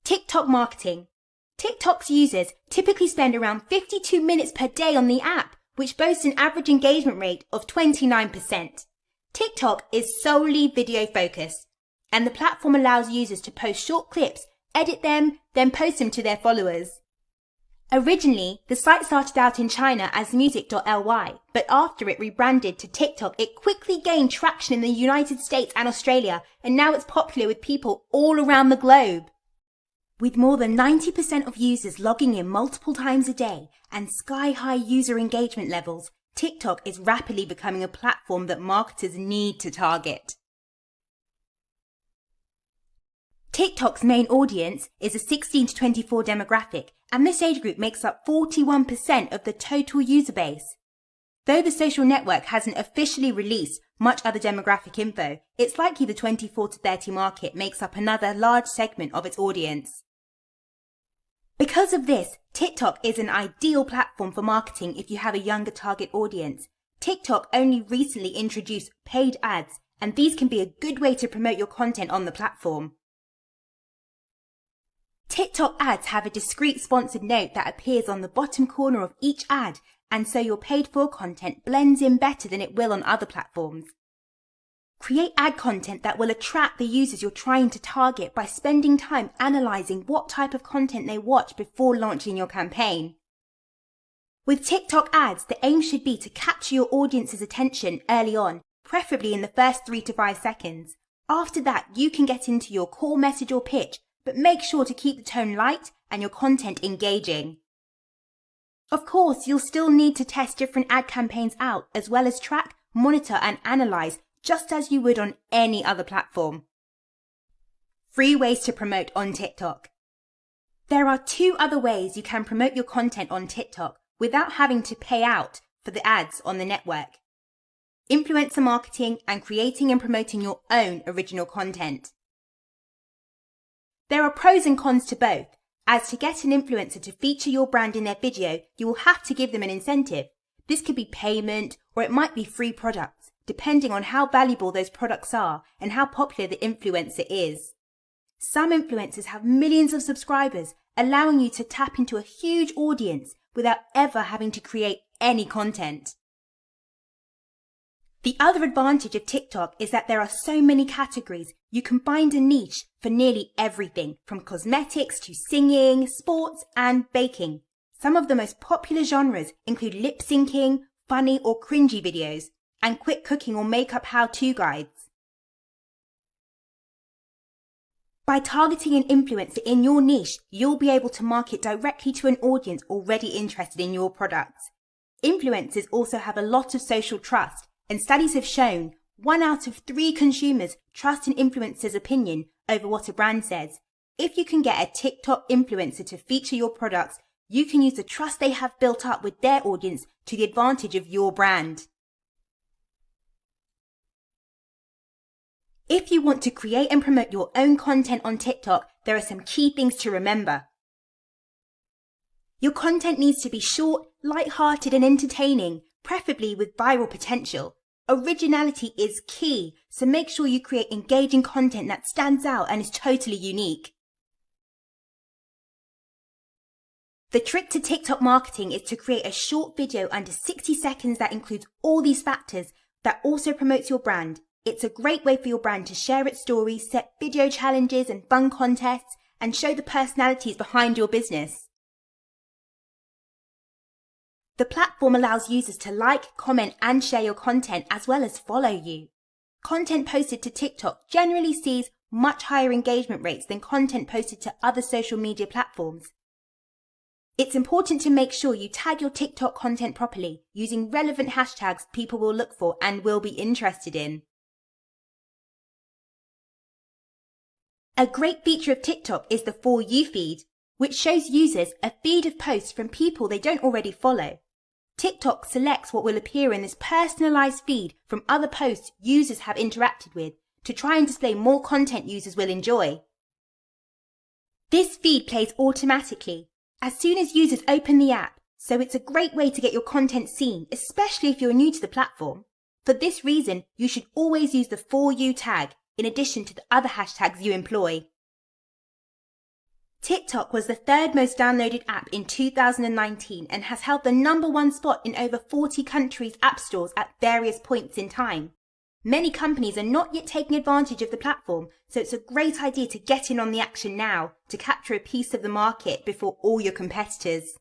TikTok marketing. TikTok's users typically spend around 52 minutes per day on the app, which boasts an average engagement rate of 29%. TikTok is solely video focused, and the platform allows users to post short clips, edit them, then post them to their followers. Originally, the site started out in China as music.ly, but after it rebranded to TikTok, it quickly gained traction in the United States and Australia, and now it's popular with people all around the globe. With more than 90% of users logging in multiple times a day and sky-high user engagement levels, TikTok is rapidly becoming a platform that marketers need to target. TikTok's main audience is a 16 to 24 demographic, and this age group makes up 41% of the total user base. Though the social network hasn't officially released much other demographic info, it's likely the 24 to 30 market makes up another large segment of its audience. Because of this, TikTok is an ideal platform for marketing if you have a younger target audience. TikTok only recently introduced paid ads, and these can be a good way to promote your content on the platform. TikTok ads have a discrete sponsored note that appears on the bottom corner of each ad, and so your paid-for content blends in better than it will on other platforms. Create ad content that will attract the users you're trying to target by spending time analyzing what type of content they watch before launching your campaign. With TikTok ads, the aim should be to capture your audience's attention early on, preferably in the first 3 to 5 seconds. After that, you can get into your core message or pitch, but make sure to keep the tone light and your content engaging. Of course, you'll still need to test different ad campaigns out, as well as track, monitor and analyze, just as you would on any other platform. Free ways to promote on TikTok. There are 2 other ways you can promote your content on TikTok without having to pay out for the ads on the network. Influencer marketing and creating and promoting your own original content. There are pros and cons to both, as to get an influencer to feature your brand in their video, you will have to give them an incentive. This could be payment, or it might be free products, depending on how valuable those products are and how popular the influencer is. Some influencers have millions of subscribers, allowing you to tap into a huge audience without ever having to create any content. The other advantage of TikTok is that there are so many categories. You can find a niche for nearly everything, from cosmetics to singing, sports, and baking. Some of the most popular genres include lip syncing, funny or cringy videos, and quick cooking or makeup how-to guides. By targeting an influencer in your niche, you'll be able to market directly to an audience already interested in your products. Influencers also have a lot of social trust, and studies have shown 1 out of 3 consumers trust an influencer's opinion over what a brand says. If you can get a TikTok influencer to feature your products, you can use the trust they have built up with their audience to the advantage of your brand. If you want to create and promote your own content on TikTok, there are some key things to remember. Your content needs to be short, light-hearted and entertaining, preferably with viral potential. Originality is key, so make sure you create engaging content that stands out and is totally unique. The trick to TikTok marketing is to create a short video under 60 seconds that includes all these factors that also promotes your brand. It's a great way for your brand to share its story, set video challenges and fun contests, and show the personalities behind your business. The platform allows users to like, comment, and share your content as well as follow you. Content posted to TikTok generally sees much higher engagement rates than content posted to other social media platforms. It's important to make sure you tag your TikTok content properly, using relevant hashtags people will look for and will be interested in. A great feature of TikTok is the For You feed, which shows users a feed of posts from people they don't already follow. TikTok selects what will appear in this personalized feed from other posts users have interacted with to try and display more content users will enjoy. This feed plays automatically as soon as users open the app, so it's a great way to get your content seen, especially if you're new to the platform. For this reason, you should always use the For You tag in addition to the other hashtags you employ. TikTok was the third most downloaded app in 2019 and has held the #1 spot in over 40 countries' app stores at various points in time. Many companies are not yet taking advantage of the platform, so it's a great idea to get in on the action now to capture a piece of the market before all your competitors.